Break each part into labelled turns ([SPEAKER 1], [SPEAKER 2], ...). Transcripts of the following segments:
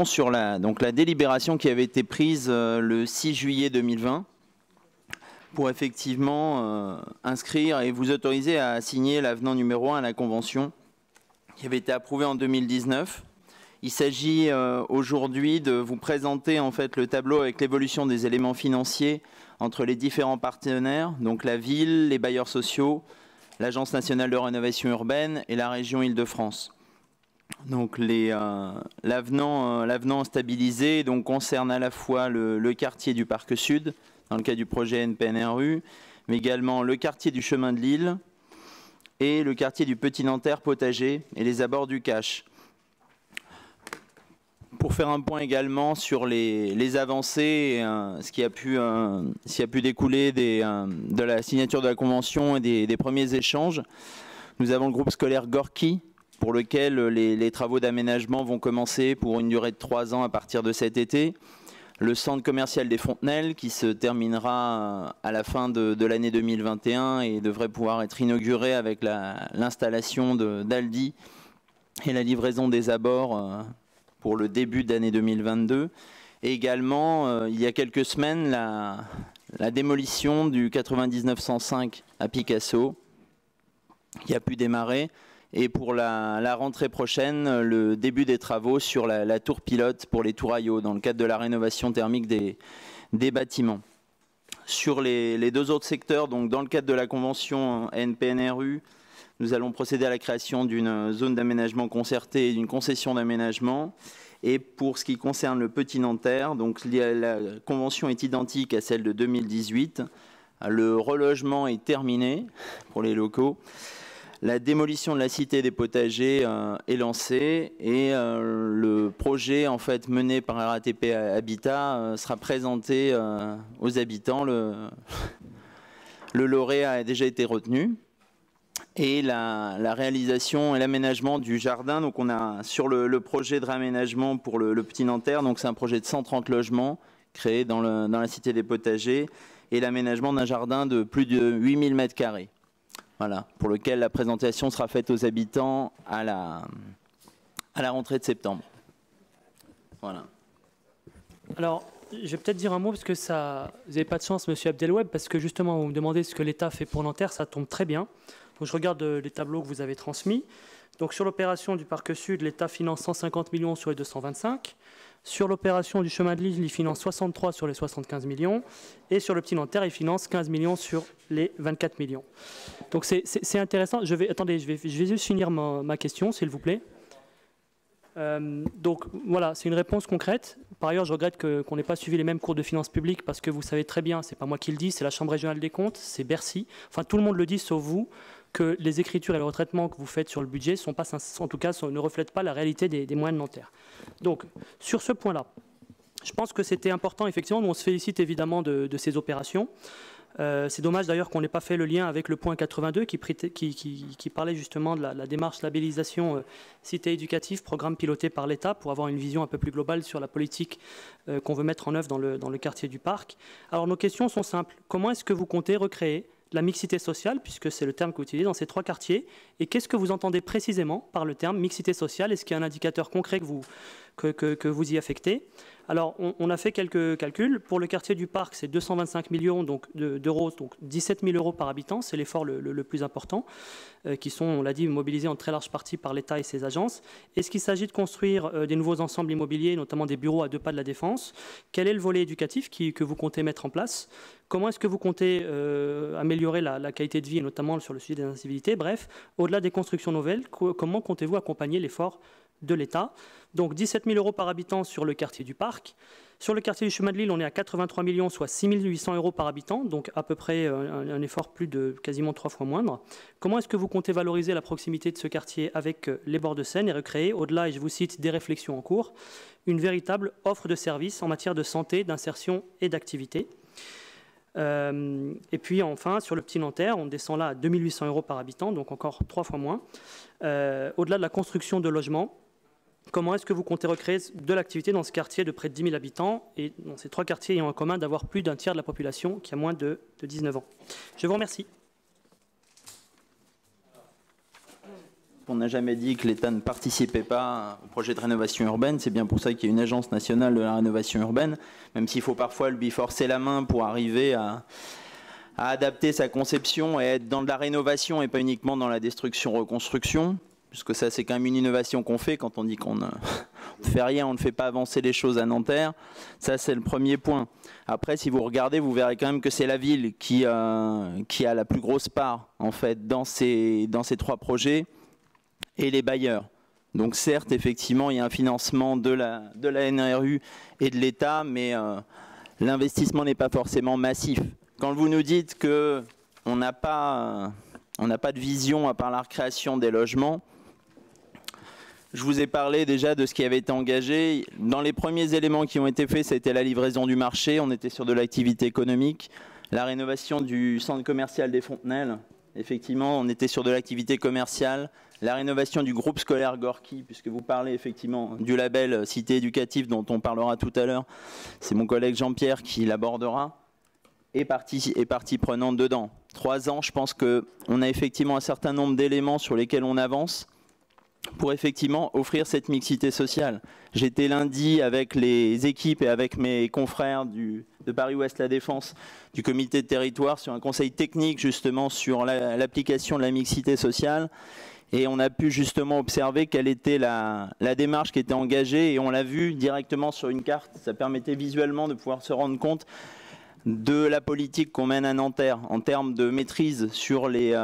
[SPEAKER 1] revenons sur la délibération qui avait été prise le 6 juillet 2020 pour effectivement inscrire et vous autoriser à signer l'avenant numéro 1 à la Convention qui avait été approuvé en 2019. Il s'agit aujourd'hui de vous présenter en fait le tableau avec l'évolution des éléments financiers entre les différents partenaires, donc la ville, les bailleurs sociaux, l'Agence nationale de rénovation urbaine et la région Île-de-France. Donc l'avenant stabilisé donc, concerne à la fois le quartier du Parc Sud, dans le cas du projet NPNRU, mais également le quartier du Chemin de l'Île et le quartier du Petit Nanterre Potager et les abords du Cache. Pour faire un point également sur les avancées, ce qui a pu découler de la signature de la Convention et des premiers échanges, nous avons le groupe scolaire Gorki, pour lequel les travaux d'aménagement vont commencer pour une durée de 3 ans à partir de cet été. Le centre commercial des Fontenelles qui se terminera à la fin de l'année 2021 et devrait pouvoir être inauguré avec l'installation d'Aldi et la livraison des abords pour le début d'année 2022. Et également, il y a quelques semaines, la démolition du 99-105 à Picasso qui a pu démarrer. Et pour la rentrée prochaine, le début des travaux sur la tour pilote pour les Touraillots, dans le cadre de la rénovation thermique des bâtiments. Sur les 2 autres secteurs, donc dans le cadre de la convention NPNRU, nous allons procéder à la création d'une zone d'aménagement concertée et d'une concession d'aménagement. Et pour ce qui concerne le Petit Nanterre, donc la convention est identique à celle de 2018. Le relogement est terminé pour les locaux. La démolition de la cité des potagers est lancée et le projet en fait, mené par RATP Habitat sera présenté aux habitants. Le lauréat a déjà été retenu. Et la réalisation et l'aménagement du jardin. Donc on a sur le projet de réaménagement pour le Petit Nanterre, donc c'est un projet de 130 logements créés dans la cité des potagers et l'aménagement d'un jardin de plus de 8000 m². Voilà, pour lequel la présentation sera faite aux habitants à la rentrée de septembre. Voilà.
[SPEAKER 2] Alors, je vais peut-être dire un mot parce que ça, vous n'avez pas de chance, Monsieur Abdelweb, parce que justement, vous me demandez ce que l'État fait pour Nanterre, ça tombe très bien. Donc, je regarde les tableaux que vous avez transmis. Donc, sur l'opération du Parc Sud, l'État finance 150 millions sur les 225. Sur l'opération du Chemin de l'Île, il finance 63 sur les 75 millions. Et sur le Petit Nanterre, il finance 15 millions sur les 24 millions. Donc c'est intéressant. Attendez, je vais juste finir ma question, s'il vous plaît. Donc voilà, c'est une réponse concrète. Par ailleurs, je regrette qu'on n'ait pas suivi les mêmes cours de finances publiques parce que vous savez très bien, c'est pas moi qui le dis, c'est la Chambre régionale des comptes, c'est Bercy. Enfin, tout le monde le dit sauf vous, que les écritures et le retraitement que vous faites sur le budget sont pas, en tout cas, ne reflètent pas la réalité des moyens de Nanterre. Donc, sur ce point-là, je pense que c'était important, effectivement, on se félicite évidemment de ces opérations. C'est dommage d'ailleurs qu'on n'ait pas fait le lien avec le point 82 qui parlait justement de la démarche labellisation cité éducative, programme piloté par l'État pour avoir une vision un peu plus globale sur la politique qu'on veut mettre en œuvre dans le quartier du Parc. Alors nos questions sont simples. Comment est-ce que vous comptez recréer la mixité sociale, puisque c'est le terme que vous utilisez dans ces 3 quartiers, et qu'est-ce que vous entendez précisément par le terme mixité sociale? Est-ce qu'il y a un indicateur concret que vous y affectez? Alors, on a fait quelques calculs. Pour le quartier du Parc, c'est 225 millions d'euros, donc 17 000 euros par habitant. C'est l'effort le plus important, qui sont, on l'a dit, mobilisés en très large partie par l'État et ses agences. Est-ce qu'il s'agit de construire des nouveaux ensembles immobiliers, notamment des bureaux à 2 pas de la Défense? Quel est le volet éducatif que vous comptez mettre en place? Comment est-ce que vous comptez améliorer la qualité de vie, et notamment sur le sujet des incivilités? Bref, au-delà des constructions nouvelles, comment comptez-vous accompagner l'effort de l'État? Donc 17 000 euros par habitant sur le quartier du Parc. Sur le quartier du Chemin de l'Île, on est à 83 millions, soit 6 800 euros par habitant, donc à peu près un effort quasiment 3 fois moindre. Comment est-ce que vous comptez valoriser la proximité de ce quartier avec les bords de Seine et recréer, au-delà, et je vous cite, des réflexions en cours, une véritable offre de services en matière de santé, d'insertion et d'activité? Et puis enfin, sur le Petit Nanterre, on descend là à 2 800 euros par habitant, donc encore 3 fois moins. Au-delà de la construction de logements, comment est-ce que vous comptez recréer de l'activité dans ce quartier de près de 10 000 habitants et dans ces 3 quartiers ayant en commun d'avoir plus d'un tiers de la population qui a moins de 19 ans? Je vous remercie.
[SPEAKER 1] On n'a jamais dit que l'État ne participait pas au projet de rénovation urbaine. C'est bien pour ça qu'il y a une agence nationale de la rénovation urbaine, même s'il faut parfois lui forcer la main pour arriver à adapter sa conception et être dans de la rénovation et pas uniquement dans la destruction-reconstruction. Puisque ça, c'est quand même une innovation qu'on fait quand on dit qu'on ne fait rien, on ne fait pas avancer les choses à Nanterre. Ça, c'est le premier point. Après, si vous regardez, vous verrez quand même que c'est la ville qui a la plus grosse part, en fait, dans ces 3 projets, et les bailleurs. Donc certes, effectivement, il y a un financement de la NRU et de l'État, mais l'investissement n'est pas forcément massif. Quand vous nous dites qu'on n'a pas de vision à part la recréation des logements, je vous ai parlé déjà de ce qui avait été engagé. Dans les premiers éléments qui ont été faits, c'était la livraison du marché. On était sur de l'activité économique. La rénovation du centre commercial des Fontenelles. Effectivement, on était sur de l'activité commerciale. La rénovation du groupe scolaire Gorky, puisque vous parlez effectivement du label Cité éducative dont on parlera tout à l'heure. C'est mon collègue Jean-Pierre qui l'abordera. Et partie prenante dedans. 3 ans, je pense qu'on a effectivement un certain nombre d'éléments sur lesquels on avance pour effectivement offrir cette mixité sociale. J'étais lundi avec les équipes et avec mes confrères de Paris-Ouest La Défense du comité de territoire sur un conseil technique justement sur l'application de la mixité sociale. Et on a pu justement observer quelle était la démarche qui était engagée et on l'a vu directement sur une carte. Ça permettait visuellement de pouvoir se rendre compte de la politique qu'on mène à Nanterre en termes de maîtrise sur les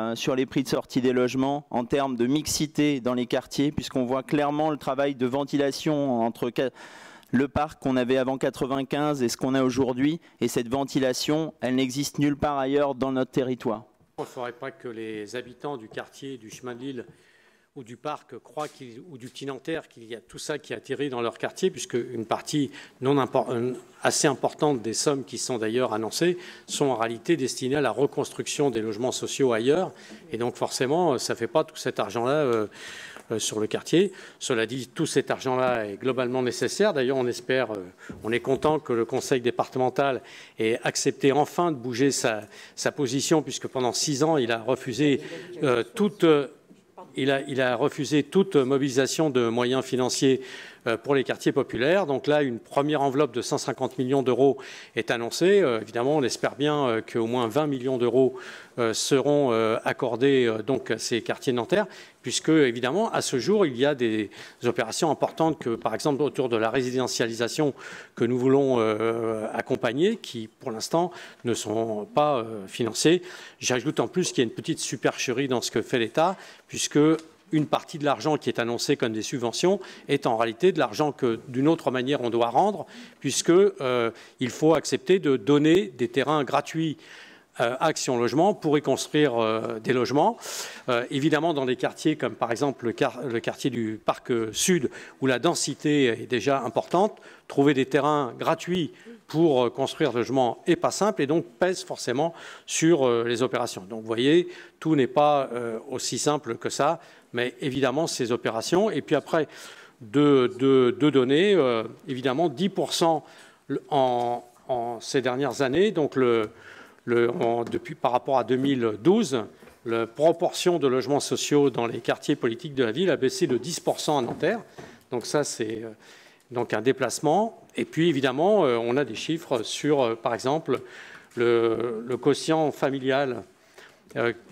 [SPEAKER 1] prix de sortie des logements, en termes de mixité dans les quartiers, puisqu'on voit clairement le travail de ventilation entre le parc qu'on avait avant 95 et ce qu'on a aujourd'hui. Et cette ventilation, elle n'existe nulle part ailleurs dans notre territoire.
[SPEAKER 3] Il ne faudrait pas que les habitants du quartier du chemin de l'île ou du parc croient ou du petit Nanterre qu'il y a tout ça qui atterrit dans leur quartier, puisque une partie assez importante des sommes qui sont d'ailleurs annoncées sont en réalité destinées à la reconstruction des logements sociaux ailleurs. Et donc forcément, ça ne fait pas tout cet argent-là sur le quartier. Cela dit, tout cet argent-là est globalement nécessaire. D'ailleurs, on est content que le conseil départemental ait accepté enfin de bouger sa position, puisque pendant 6 ans, il a refusé Il a refusé toute mobilisation de moyens financiers pour les quartiers populaires. Donc là, une première enveloppe de 150 millions d'euros est annoncée. Évidemment, on espère bien qu'au moins 20 millions d'euros seront accordés donc à ces quartiers nanterres, puisque, évidemment, à ce jour, il y a des opérations importantes que, par exemple, autour de la résidentialisation que nous voulons accompagner, qui, pour l'instant, ne sont pas financées. J'ajoute en plus qu'il y a une petite supercherie dans ce que fait l'État, puisque une partie de l'argent qui est annoncé comme des subventions est en réalité de l'argent que, d'une autre manière, on doit rendre, puisqu'il faut accepter de donner des terrains gratuits à Action Logement pour y construire des logements. Évidemment, dans des quartiers comme, par exemple, le quartier du Parc Sud, où la densité est déjà importante, trouver des terrains gratuits pour construire des logements n'est pas simple et donc pèse forcément sur les opérations. Donc, vous voyez, tout n'est pas aussi simple que ça. Mais évidemment, ces opérations, et puis après, de donner, évidemment, 10% en ces dernières années. Donc, depuis, par rapport à 2012, la proportion de logements sociaux dans les quartiers politiques de la ville a baissé de 10% à Nanterre. Donc ça, c'est donc un déplacement. Et puis, évidemment, on a des chiffres sur, par exemple, le quotient familial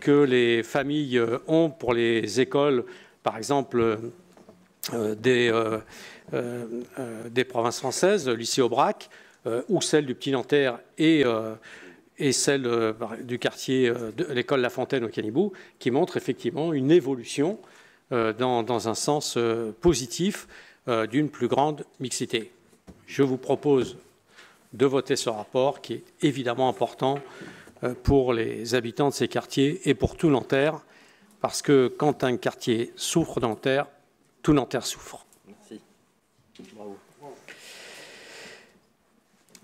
[SPEAKER 3] que les familles ont pour les écoles, par exemple, des provinces françaises, le lycée Aubrac, ou celle du Petit Nanterre et celle du quartier de l'école La Fontaine au Canibou, qui montrent effectivement une évolution dans un sens positif d'une plus grande mixité. Je vous propose de voter ce rapport qui est évidemment important pour les habitants de ces quartiers et pour tout Nanterre, parce que quand un quartier souffre de Nanterre, tout Nanterre souffre.
[SPEAKER 1] Merci. Bravo.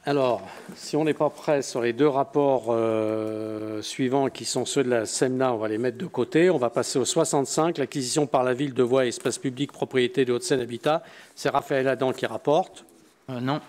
[SPEAKER 3] Alors, si on n'est pas prêt sur les 2 rapports suivants, qui sont ceux de la SEMNA, on va les mettre de côté. On va passer au 65, l'acquisition par la ville de voies et espaces publics, propriété de Hauts-de-Seine Habitat. C'est Raphaël Adam qui rapporte.
[SPEAKER 1] Non.